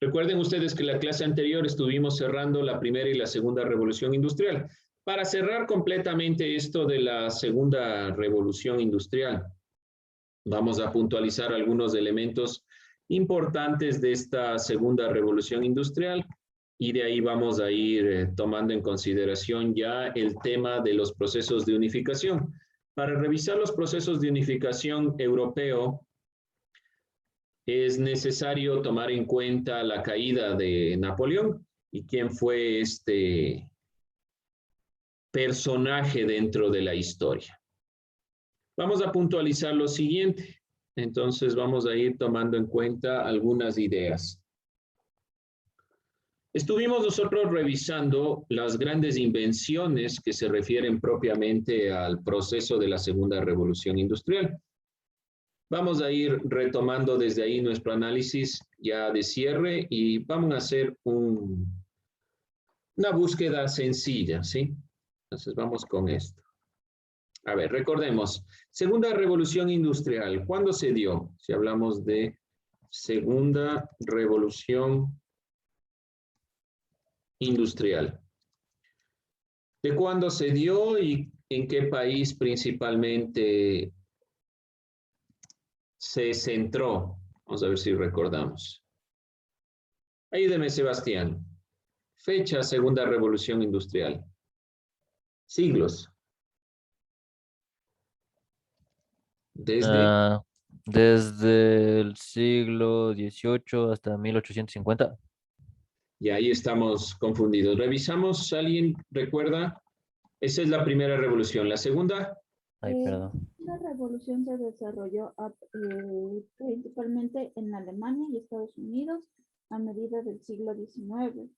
Recuerden ustedes que la clase anterior estuvimos cerrando la primera y la segunda revolución industrial. Para cerrar completamente esto de la segunda revolución industrial, vamos a puntualizar algunos elementos importantes de esta segunda revolución industrial y de ahí vamos a ir tomando en consideración ya el tema de los procesos de unificación. Para revisar los procesos de unificación europeo, es necesario tomar en cuenta la caída de Napoleón y quién fue este personaje dentro de la historia. Vamos a puntualizar lo siguiente. Entonces vamos a ir tomando en cuenta algunas ideas. Estuvimos nosotros revisando las grandes invenciones que se refieren propiamente al proceso de la segunda revolución industrial. Vamos a ir retomando desde ahí nuestro análisis ya de cierre y vamos a hacer una búsqueda sencilla, ¿sí? Entonces vamos con esto. A ver, recordemos, segunda revolución industrial, ¿cuándo se dio? Si hablamos de segunda revolución industrial. ¿De cuándo se dio y en qué país principalmente se centró? Vamos a ver si recordamos. Ayúdeme, Sebastián. Fecha, segunda revolución industrial. Siglos. Desde, Desde el siglo XVIII hasta 1850. y ahí estamos confundidos. Revisamos, ¿alguien recuerda? Esa es la primera revolución. La segunda. Ay, perdón. La revolución se desarrolló principalmente en Alemania y Estados Unidos a medida del siglo XIX.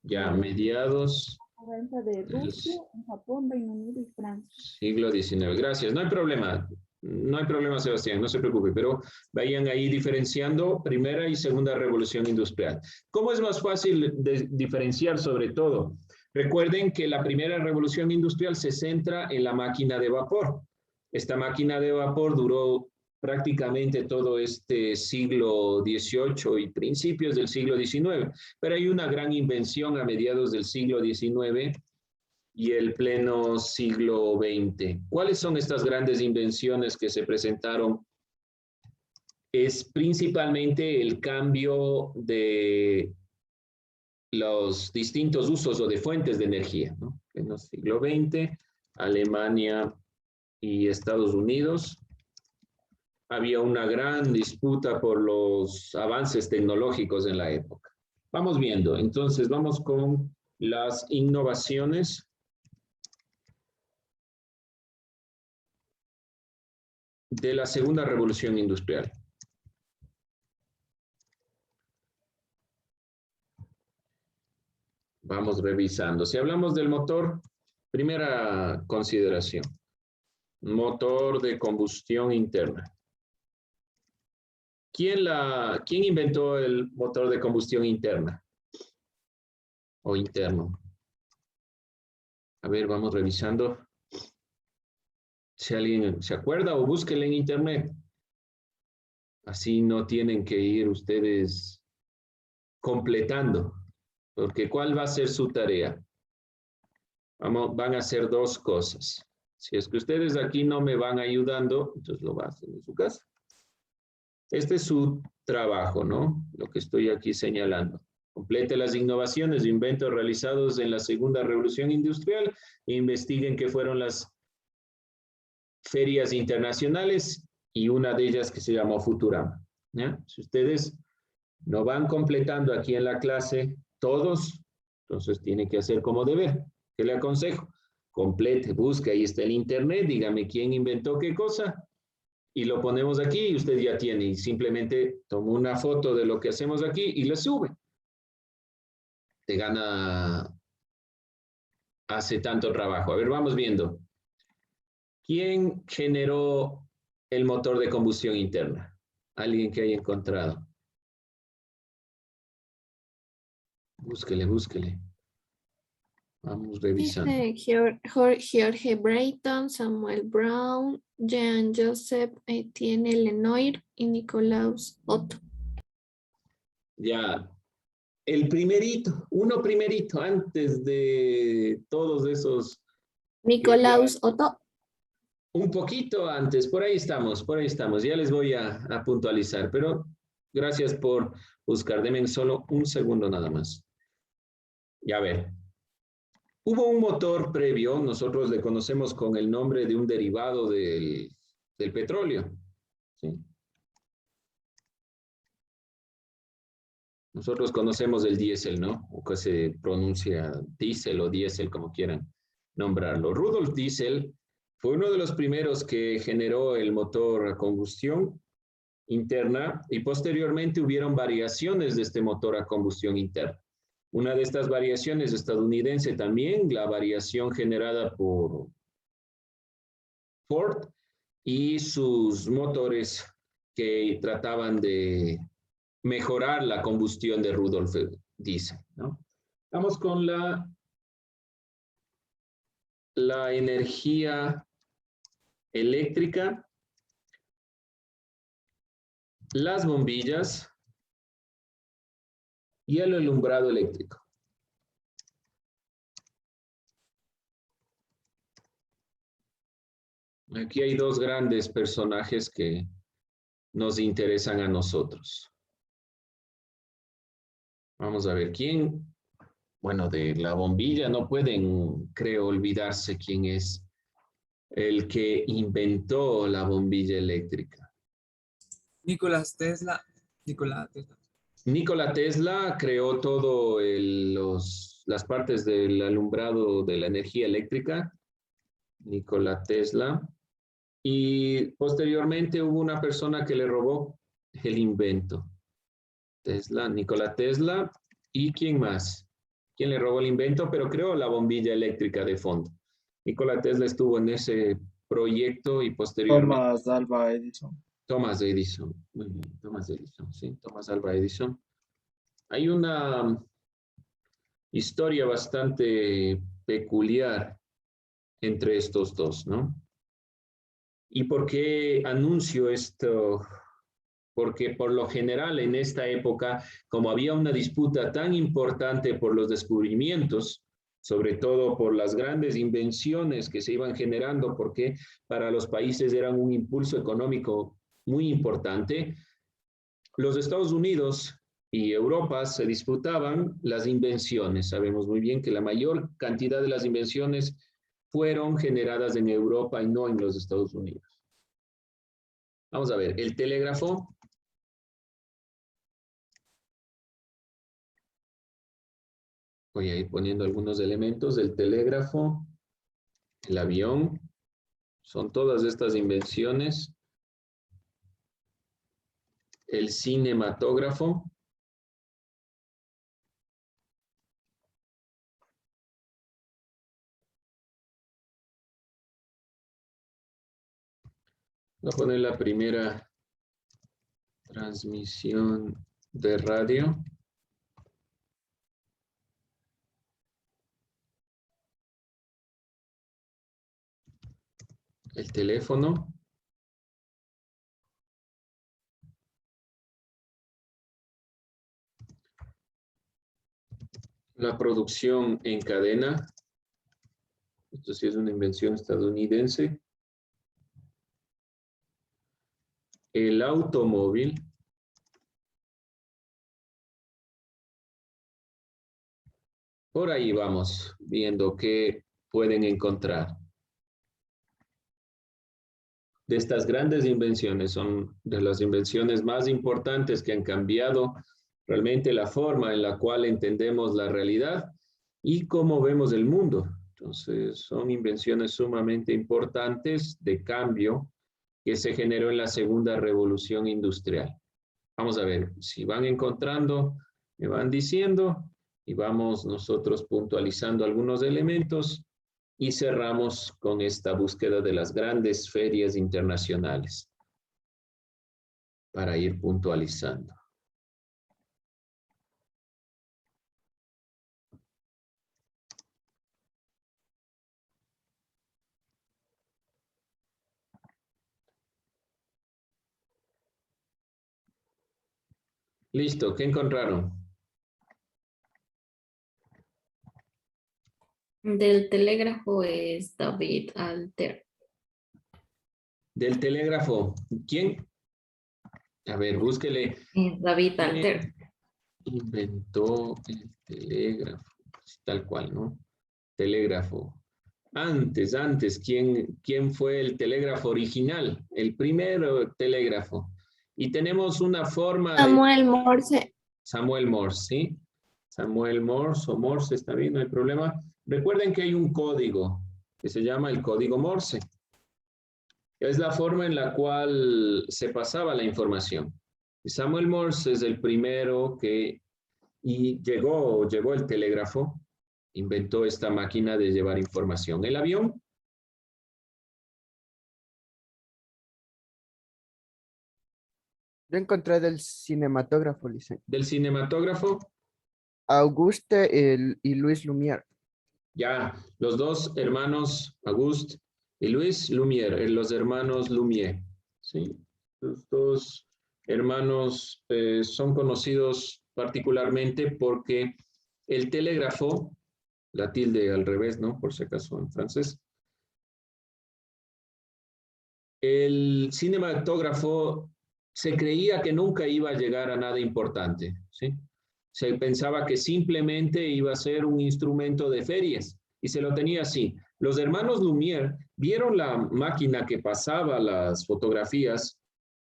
Ya, mediados Avanza de Rusia, en Japón, Reino Unido y Francia. siglo XIX. Gracias. No hay problema. No hay problema, Sebastián. No se preocupe. Pero vayan ahí diferenciando primera y segunda revolución industrial. ¿Cómo es más fácil de diferenciar sobre todo? Recuerden que la primera revolución industrial se centra en la máquina de vapor. Esta máquina de vapor duró prácticamente todo este siglo XVIII y principios del siglo XIX, pero hay una gran invención a mediados del siglo XIX y el pleno siglo XX. ¿Cuáles son estas grandes invenciones que se presentaron? Es principalmente el cambio de los distintos usos o de fuentes de energía, ¿no? En el siglo XX, Alemania y Estados Unidos, había una gran disputa por los avances tecnológicos en la época. Vamos viendo, entonces vamos con las innovaciones de la segunda revolución industrial. Vamos revisando. Si hablamos del motor, primera consideración, motor de combustión interna. ¿Quién inventó el motor de combustión interna? O interno. A ver, vamos revisando. Si alguien se acuerda o búsquenlo en internet. Así no tienen que ir ustedes completando. Porque ¿cuál va a ser su tarea? Van a hacer dos cosas. Si es que ustedes aquí no me van ayudando, entonces lo van a hacer en su casa. Este es su trabajo, ¿no? Lo que estoy aquí señalando. Complete las innovaciones e inventos realizados en la segunda revolución industrial e investiguen qué fueron las ferias internacionales y una de ellas que se llamó Futurama. ¿Ya? Si ustedes no van completando aquí en la clase todos, entonces tiene que hacer como deber. ¿Qué le aconsejo? Complete, busque, ahí está el internet, dígame quién inventó qué cosa y lo ponemos aquí y usted ya tiene. Y simplemente toma una foto de lo que hacemos aquí y le sube. Te gana, hace tanto trabajo. A ver, vamos viendo. ¿Quién generó el motor de combustión interna? Alguien que haya encontrado. Búsquele, búsquele. Vamos revisando. Dice George Brayton, Samuel Brown, Jean-Joseph Etienne Lenoir y Nicolaus Otto. Ya, El primerito, uno primerito, antes de todos esos, Nicolaus Otto. un poquito antes, por ahí estamos, ya les voy a puntualizar, pero gracias por buscar, denme solo un segundo nada más. Ya ver, hubo un motor previo, nosotros le conocemos con el nombre de un derivado del petróleo, ¿sí? Nosotros conocemos el diésel, ¿no? O que se pronuncia diésel o diésel, como quieran nombrarlo. Rudolf Diesel fue uno de los primeros que generó el motor a combustión interna y posteriormente hubieron variaciones de este motor a combustión interna. Una de estas variaciones estadounidense también, la variación generada por Ford y sus motores que trataban de mejorar la combustión de Rudolf Diesel, ¿no? Vamos con la energía eléctrica, las bombillas y el alumbrado eléctrico. Aquí hay dos grandes personajes que nos interesan a nosotros. Vamos a ver quién. Bueno, de la bombilla no pueden, creo, olvidarse quién es el que inventó la bombilla eléctrica. Nikola Tesla. Nikola Tesla. Nikola Tesla creó todo las partes del alumbrado de la energía eléctrica. Nikola Tesla. Y posteriormente hubo una persona que le robó el invento. Tesla, Nikola Tesla. ¿Y quién más? ¿Quién le robó el invento? Pero creó la bombilla eléctrica de fondo. Nikola Tesla estuvo en ese proyecto y posteriormente... Thomas Alva Edison. Thomas Edison. Muy bien, Thomas Edison, sí, Thomas Alva Edison. Hay una historia bastante peculiar entre estos dos, ¿no? ¿Y por qué anuncio esto? Porque por lo general en esta época, como había una disputa tan importante por los descubrimientos, sobre todo por las grandes invenciones que se iban generando, porque para los países eran un impulso económico muy importante, los Estados Unidos y Europa se disputaban las invenciones. Sabemos muy bien que la mayor cantidad de las invenciones fueron generadas en Europa y no en los Estados Unidos. Vamos a ver, el telégrafo. Voy a ir poniendo algunos elementos del telégrafo, el avión, son todas estas invenciones. El cinematógrafo. Voy a poner la primera transmisión de radio. El teléfono. La producción en cadena. Esto sí es una invención estadounidense. El automóvil. Por ahí vamos viendo qué pueden encontrar. De estas grandes invenciones, son de las invenciones más importantes que han cambiado realmente la forma en la cual entendemos la realidad y cómo vemos el mundo. Entonces, son invenciones sumamente importantes de cambio que se generó en la segunda revolución industrial. Vamos a ver, si van encontrando, me van diciendo y vamos nosotros puntualizando algunos elementos y cerramos con esta búsqueda de las grandes ferias internacionales para ir puntualizando. Listo, ¿qué encontraron? Del telégrafo es David Alter. Del telégrafo. ¿Quién? A ver, búsquele. David ¿Quién Alter. inventó el telégrafo? Tal cual, ¿no? Telégrafo. Antes, ¿quién fue el telégrafo original? El primer telégrafo. Y tenemos una forma de... Samuel Morse. Samuel Morse, ¿sí? Samuel Morse o Morse, está bien, no hay problema. Recuerden que hay un código que se llama el código Morse. Es la forma en la cual se pasaba la información. Samuel Morse es el primero que llegó el telégrafo, inventó esta máquina de llevar información. El avión. Yo encontré del cinematógrafo, Licen. Del cinematógrafo. Auguste y Luis Lumière. Ya, los dos hermanos, Auguste y Luis Lumière, los hermanos Lumière, ¿sí? Los dos hermanos son conocidos particularmente porque el telégrafo, la tilde al revés, ¿no? Por si acaso en francés. El cinematógrafo se creía que nunca iba a llegar a nada importante, ¿sí? Se pensaba que simplemente iba a ser un instrumento de ferias y se lo tenía así. Los hermanos Lumière vieron la máquina que pasaba las fotografías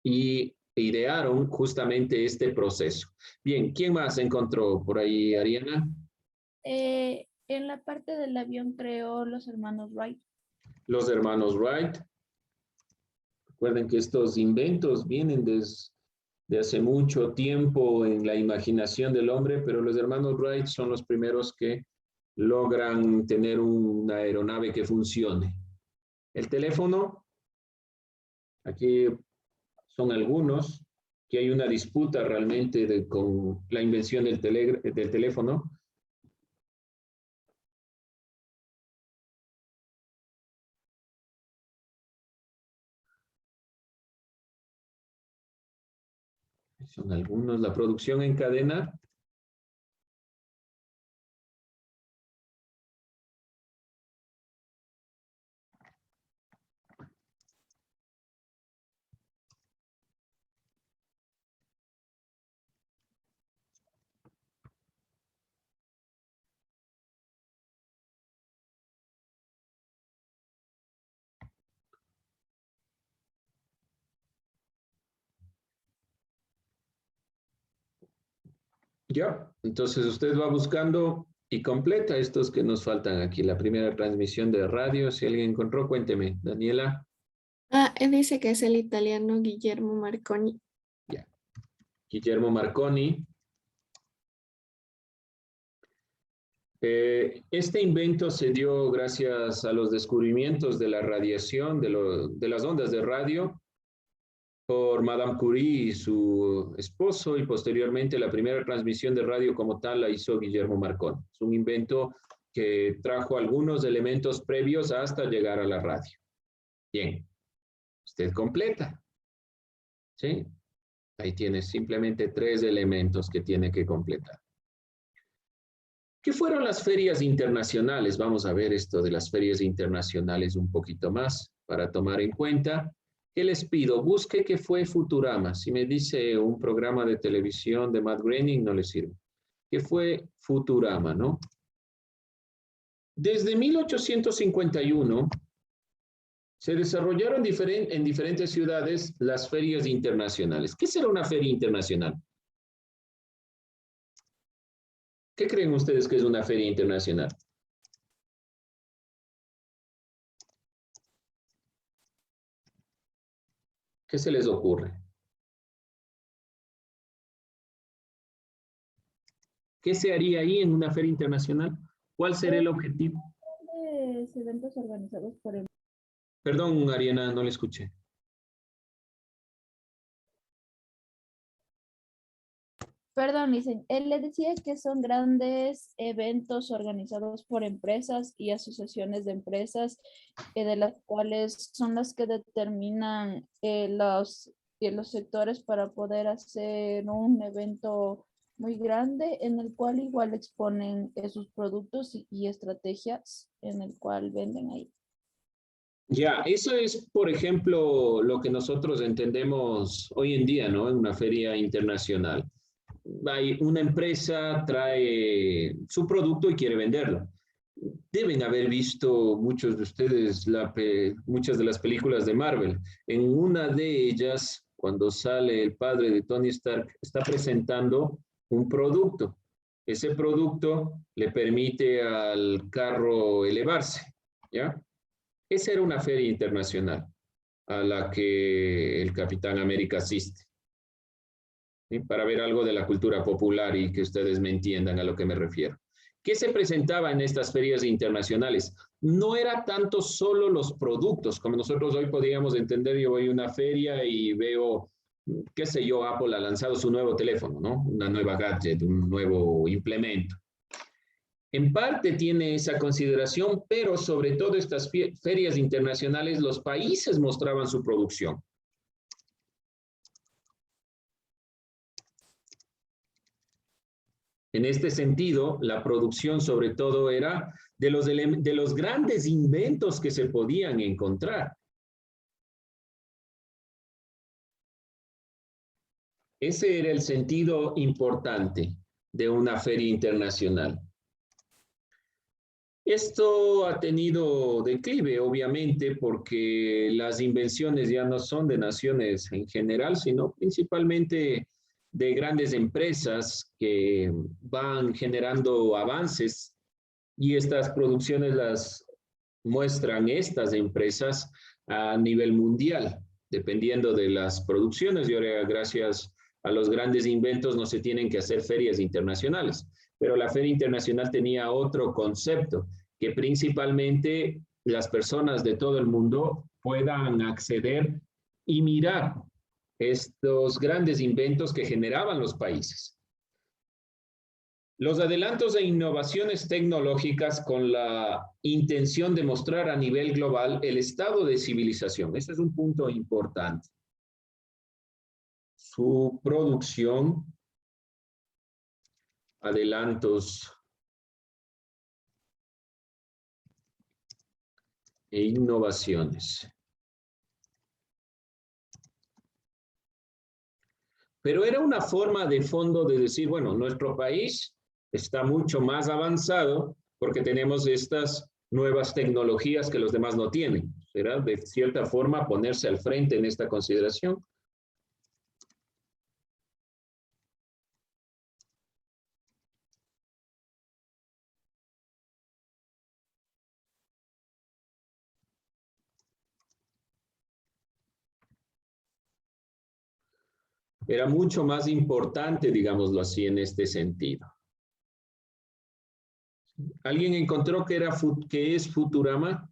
y idearon justamente este proceso. Bien, ¿quién más encontró por ahí, Ariana? En la parte del avión creó los hermanos Wright. Los hermanos Wright. Recuerden que estos inventos vienen de hace mucho tiempo en la imaginación del hombre, pero los hermanos Wright son los primeros que logran tener una aeronave que funcione. El teléfono, aquí son algunos, que hay una disputa realmente con la invención del teléfono. Son algunos, la producción en cadena. Ya, entonces usted va buscando y completa estos que nos faltan aquí. La primera transmisión de radio, si alguien encontró, cuénteme. Daniela. Dice que es el italiano Guillermo Marconi. Ya. Guillermo Marconi. Este invento se dio gracias a los descubrimientos de la radiación, de las ondas de radio, por Madame Curie y su esposo, y posteriormente la primera transmisión de radio como tal la hizo Guillermo Marconi. Es un invento que trajo algunos elementos previos hasta llegar a la radio. Bien, usted completa. ¿Sí? Ahí tiene simplemente 3 elementos que tiene que completar. ¿Qué fueron las ferias internacionales? Vamos a ver esto de las ferias internacionales un poquito más para tomar en cuenta. ¿Qué les pido? Busque qué fue Futurama. Si me dice un programa de televisión de Matt Groening, no le sirve. ¿Qué fue Futurama, no? Desde 1851 se desarrollaron en diferentes ciudades las ferias internacionales. ¿Qué será una feria internacional? ¿Qué creen ustedes que es una feria internacional? ¿Qué se les ocurre? ¿Qué se haría ahí en una feria internacional? ¿Cuál será el objetivo? Eventos organizados por el... Perdón, Ariana, no le escuché. Perdón, dicen, él le decía que son grandes eventos organizados por empresas y asociaciones de empresas, de las cuales son las que determinan los sectores para poder hacer un evento muy grande en el cual igual exponen sus productos y estrategias en el cual venden ahí. Ya, eso es, por ejemplo, lo que nosotros entendemos hoy en día, ¿no? En una feria internacional. Hay una empresa, trae su producto y quiere venderlo. Deben haber visto muchos de ustedes muchas de las películas de Marvel. En una de ellas, cuando sale el padre de Tony Stark, está presentando un producto. Ese producto le permite al carro elevarse, ¿ya? Esa era una feria internacional a la que el Capitán América asiste, ¿sí? Para ver algo de la cultura popular y que ustedes me entiendan a lo que me refiero. ¿Qué se presentaba en estas ferias internacionales? No era tanto solo los productos, como nosotros hoy podríamos entender. Yo voy a una feria y veo, qué sé yo, Apple ha lanzado su nuevo teléfono, ¿no? Una nueva gadget, un nuevo implemento. En parte tiene esa consideración, pero sobre todo estas ferias internacionales, los países mostraban su producción. En este sentido, la producción sobre todo era de los grandes inventos que se podían encontrar. Ese era el sentido importante de una feria internacional. Esto ha tenido declive, obviamente, porque las invenciones ya no son de naciones en general, sino principalmente de grandes empresas que van generando avances y estas producciones las muestran estas empresas a nivel mundial, dependiendo de las producciones. Y ahora, gracias a los grandes inventos, no se tienen que hacer ferias internacionales. Pero la Feria Internacional tenía otro concepto, que principalmente las personas de todo el mundo puedan acceder y mirar estos grandes inventos que generaban los países. Los adelantos e innovaciones tecnológicas con la intención de mostrar a nivel global el estado de civilización. Este es un punto importante. Su producción, adelantos e innovaciones. Pero era una forma de fondo de decir, bueno, nuestro país está mucho más avanzado porque tenemos estas nuevas tecnologías que los demás no tienen. Era de cierta forma ponerse al frente en esta consideración. Era mucho más importante, digámoslo así, en este sentido. ¿Alguien encontró qué es Futurama?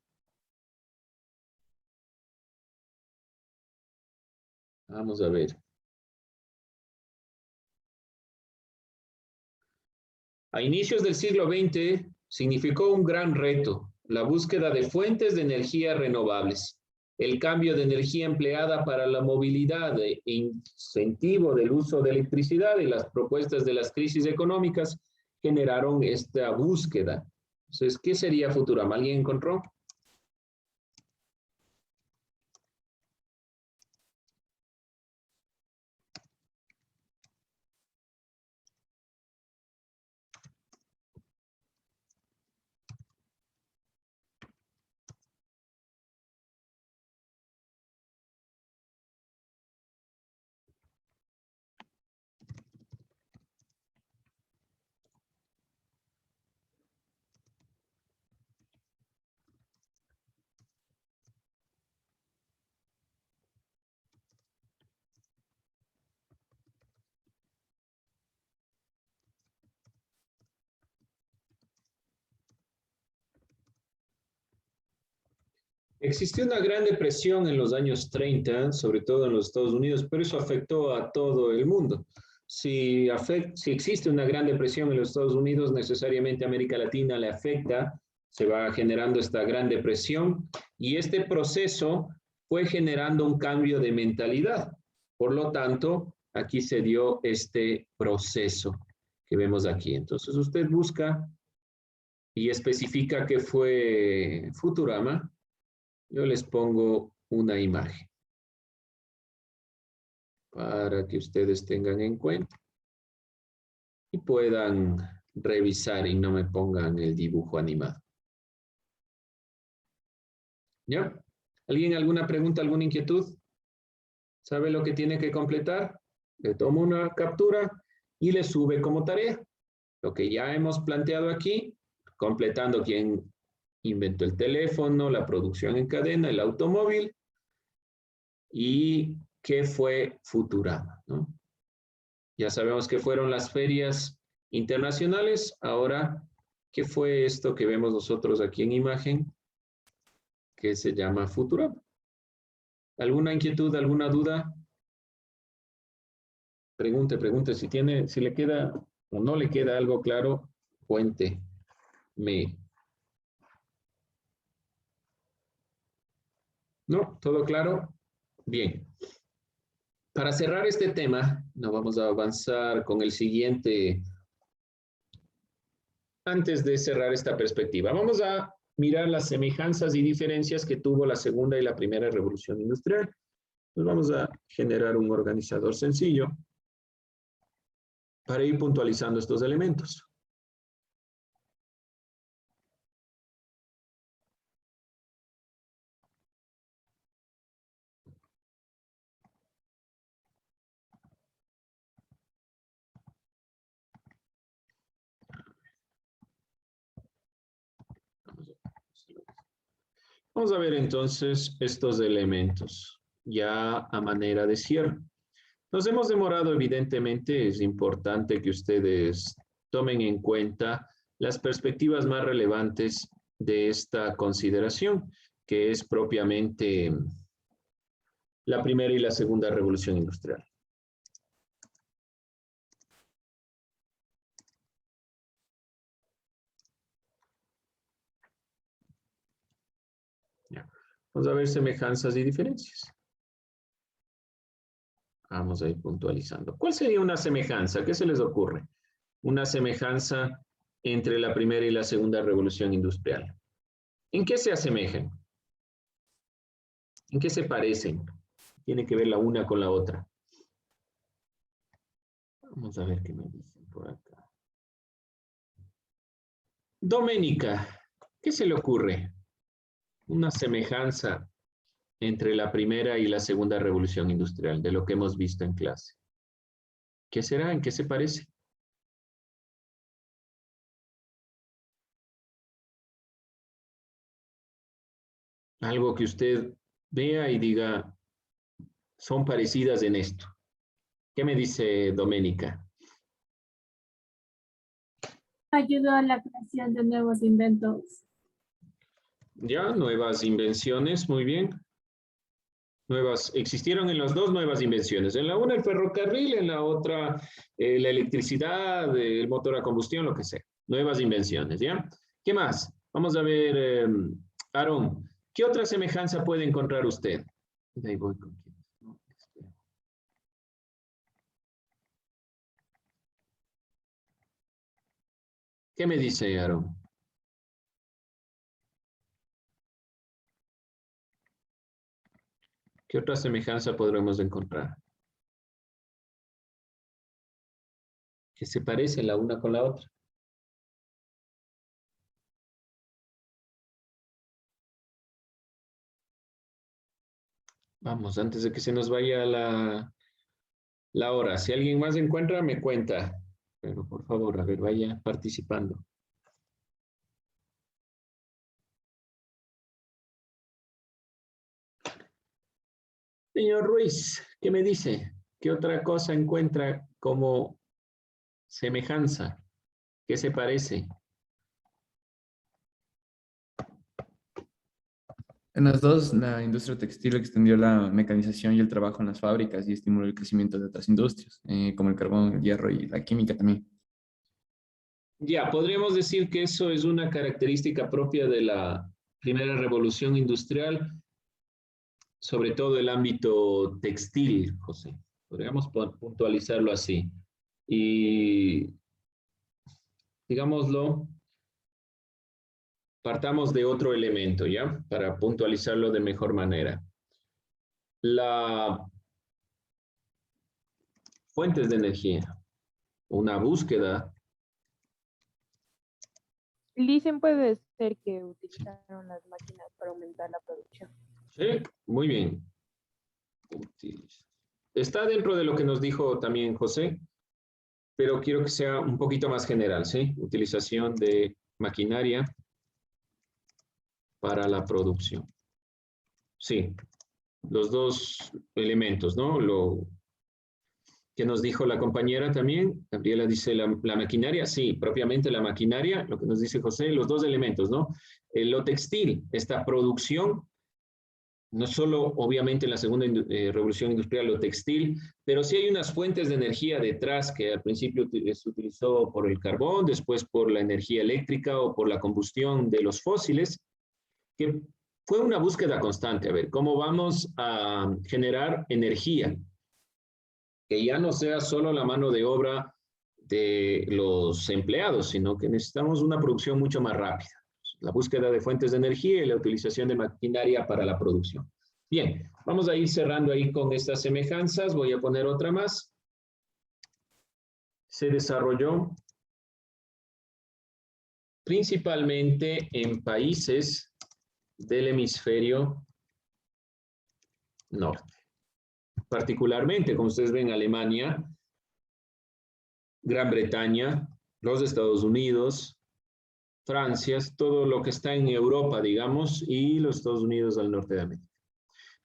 Vamos a ver. A inicios del siglo XX significó un gran reto, la búsqueda de fuentes de energía renovables, el cambio de energía empleada para la movilidad e incentivo del uso de electricidad y las propuestas de las crisis económicas generaron esta búsqueda. Entonces, ¿qué sería Futurama? ¿Alguien encontró? Existió una gran depresión en los años 30, sobre todo en los Estados Unidos, pero eso afectó a todo el mundo. Si existe una gran depresión en los Estados Unidos, necesariamente a América Latina le afecta, se va generando esta gran depresión y este proceso fue generando un cambio de mentalidad. Por lo tanto, aquí se dio este proceso que vemos aquí. Entonces usted busca y especifica que fue Futurama. Yo les pongo una imagen para que ustedes tengan en cuenta y puedan revisar y no me pongan el dibujo animado. ¿Ya? ¿Alguien alguna pregunta, alguna inquietud? ¿Sabe lo que tiene que completar? Le toma una captura y le sube como tarea. Lo que ya hemos planteado aquí, completando quién inventó el teléfono, la producción en cadena, el automóvil y qué fue Futurama, ¿no? Ya sabemos que fueron las ferias internacionales. Ahora, ¿qué fue esto que vemos nosotros aquí en imagen? Que se llama Futurama. ¿Alguna inquietud, alguna duda? Pregunte, si tiene, si le queda o no le queda algo claro, cuénteme. ¿No? ¿Todo claro? Bien. Para cerrar este tema, nos vamos a avanzar con el siguiente. Antes de cerrar esta perspectiva, vamos a mirar las semejanzas y diferencias que tuvo la segunda y la primera revolución industrial. Pues vamos a generar un organizador sencillo para ir puntualizando estos elementos. Vamos a ver entonces estos elementos, ya a manera de cierre. Nos hemos demorado, evidentemente, es importante que ustedes tomen en cuenta las perspectivas más relevantes de esta consideración, que es propiamente la primera y la segunda revolución industrial. Ya. Vamos a ver semejanzas y diferencias. Vamos a ir puntualizando. ¿Cuál sería una semejanza? ¿Qué se les ocurre? Una semejanza entre la primera y la segunda revolución industrial. ¿En qué se asemejan? ¿En qué se parecen? Tiene que ver la una con la otra. Vamos a ver qué me dicen por acá. Doménica, ¿qué se le ocurre? Una semejanza entre la primera y la segunda revolución industrial, de lo que hemos visto en clase. ¿Qué será? ¿En qué se parece? Algo que usted vea y diga, son parecidas en esto. ¿Qué me dice Doménica? Ayudó a la creación de nuevos inventos. Ya, nuevas invenciones, muy bien. Existieron en las dos nuevas invenciones. En la una el ferrocarril, en la otra la electricidad, el motor a combustión, lo que sea. Nuevas invenciones, ¿ya? ¿Qué más? Vamos a ver, Aarón, ¿qué otra semejanza puede encontrar usted? Ahí voy con quién. No, espera. ¿Qué me dice Aarón? ¿Qué otra semejanza podremos encontrar? Que se parece la una con la otra. Vamos, antes de que se nos vaya la hora. Si alguien más encuentra, me cuenta. Pero por favor, a ver, vaya participando. Señor Ruiz, ¿qué me dice? ¿Qué otra cosa encuentra como semejanza? ¿Qué se parece? En las dos, la industria textil extendió la mecanización y el trabajo en las fábricas y estimuló el crecimiento de otras industrias, como el carbón, el hierro y la química también. Ya, podríamos decir que eso es una característica propia de la primera revolución industrial, sobre todo el ámbito textil, José. Podríamos puntualizarlo así. Y digámoslo, partamos de otro elemento, ¿ya? Para puntualizarlo de mejor manera. La fuentes de energía, una búsqueda. Dicen puede ser que utilizaron las máquinas para aumentar la producción. Sí, muy bien. Está dentro de lo que nos dijo también José, pero quiero que sea un poquito más general, ¿sí? Utilización de maquinaria para la producción. Sí, los dos elementos, ¿no? Lo que nos dijo la compañera también, Gabriela dice la maquinaria, sí, propiamente la maquinaria, lo que nos dice José, los dos elementos, ¿no? Lo textil, esta producción, no solo obviamente en la segunda revolución industrial lo textil, pero sí hay unas fuentes de energía detrás que al principio se utilizó por el carbón, después por la energía eléctrica o por la combustión de los fósiles, que fue una búsqueda constante, a ver, ¿cómo vamos a generar energía? Que ya no sea solo la mano de obra de los empleados, sino que necesitamos una producción mucho más rápida. La búsqueda de fuentes de energía y la utilización de maquinaria para la producción. Bien, vamos a ir cerrando ahí con estas semejanzas. Voy a poner otra más. Se desarrolló principalmente en países del hemisferio norte. Particularmente, como ustedes ven, Alemania, Gran Bretaña, los Estados Unidos, Francia, todo lo que está en Europa, digamos, y los Estados Unidos al norte de América.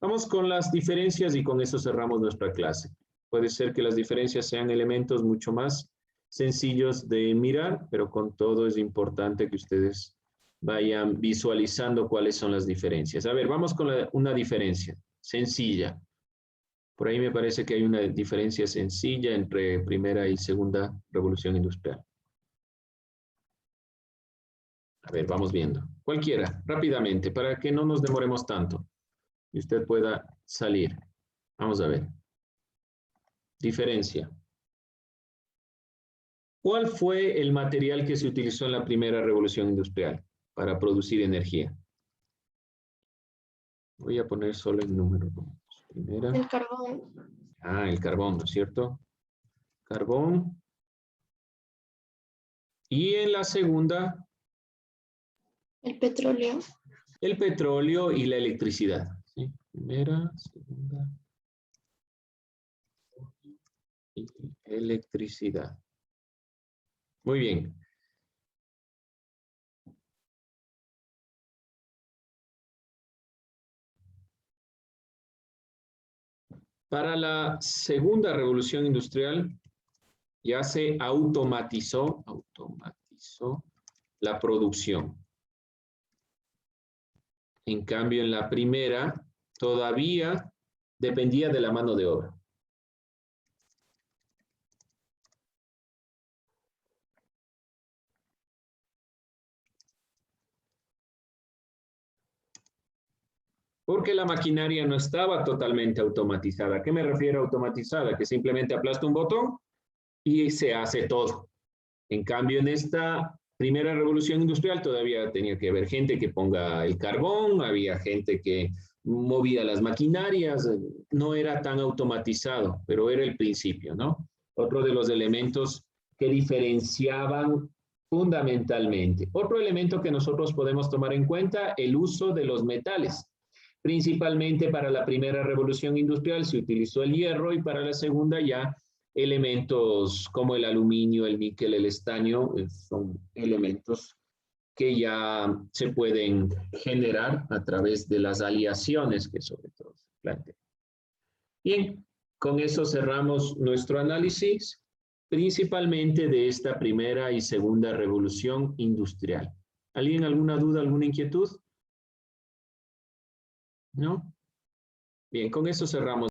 Vamos con las diferencias y con eso cerramos nuestra clase. Puede ser que las diferencias sean elementos mucho más sencillos de mirar, pero con todo es importante que ustedes vayan visualizando cuáles son las diferencias. A ver, vamos con una diferencia sencilla. Por ahí me parece que hay una diferencia sencilla entre primera y segunda revolución industrial. A ver, vamos viendo. Cualquiera, rápidamente, para que no nos demoremos tanto y usted pueda salir. Vamos a ver. Diferencia. ¿Cuál fue el material que se utilizó en la primera revolución industrial para producir energía? Voy a poner solo el número. Primera. El carbón. Ah, el carbón, ¿no es cierto? Carbón. Y en la segunda, El petróleo. el petróleo y la electricidad. ¿Sí? Primera, segunda y electricidad. Muy bien. Para la segunda revolución industrial ya se automatizó la producción. En cambio, en la primera todavía dependía de la mano de obra. Porque la maquinaria no estaba totalmente automatizada. ¿A qué me refiero automatizada? Que simplemente aplasta un botón y se hace todo. En cambio, en esta primera revolución industrial todavía tenía que haber gente que ponga el carbón, había gente que movía las maquinarias, no era tan automatizado, pero era el principio, ¿no? Otro de los elementos que diferenciaban fundamentalmente. Otro elemento que nosotros podemos tomar en cuenta, el uso de los metales. Principalmente para la primera revolución industrial se utilizó el hierro y para la segunda ya elementos como el aluminio, el níquel, el estaño, son elementos que ya se pueden generar a través de las aleaciones que sobre todo se plantean. Bien, con eso cerramos nuestro análisis, principalmente de esta primera y segunda revolución industrial. ¿Alguien alguna duda, alguna inquietud? ¿No? Bien, con eso cerramos.